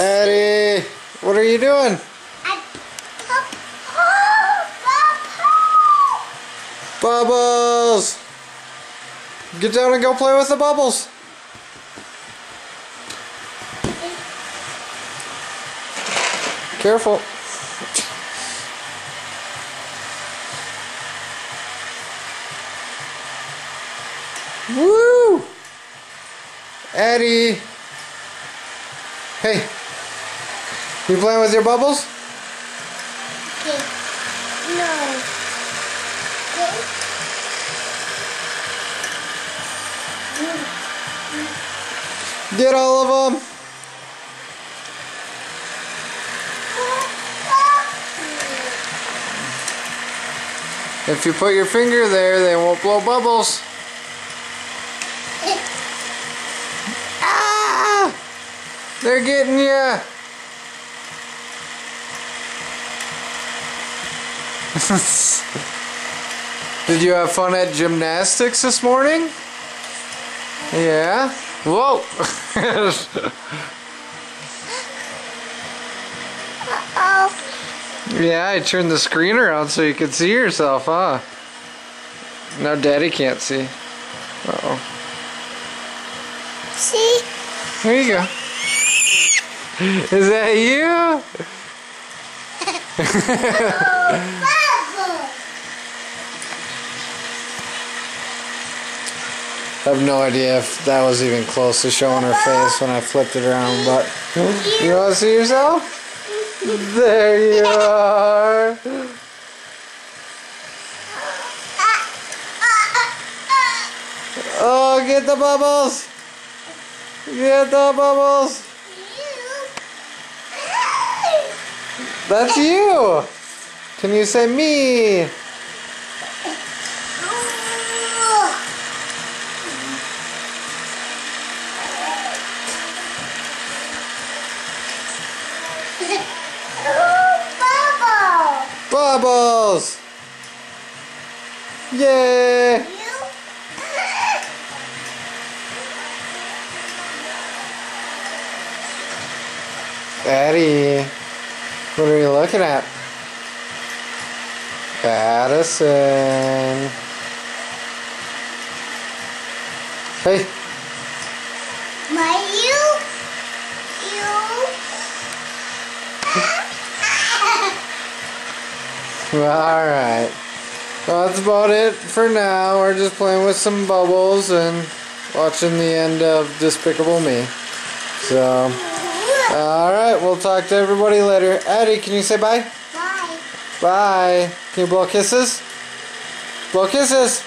Eddie, what are you doing? Bubbles! Get down and go play with the bubbles. Careful. Woo! Eddie! Hey! You playing with your bubbles? Okay. No. Okay. Get all of them! If you put your finger there, they won't blow bubbles. Ah! They're getting you! Did you have fun at gymnastics this morning? Yeah? Whoa! Yeah, I turned the screen around so you could see yourself, huh? Now Daddy can't see. Uh-oh. See? Here you go. Is that you? I have no idea if that was even close to showing her face when I flipped it around, but you want to see yourself? There you are. Oh, get the bubbles. Get the bubbles. That's you. Can you say me? Bubbles! Yay! Eddie, what are you looking at? Addison. Hey. Alright. Well, that's about it for now. We're just playing with some bubbles and watching the end of Despicable Me. So, alright, we'll talk to everybody later. Eddie, can you say bye? Bye. Bye. Can you blow kisses? Blow kisses.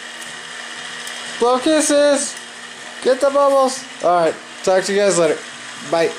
Blow kisses. Get the bubbles. Alright, talk to you guys later. Bye.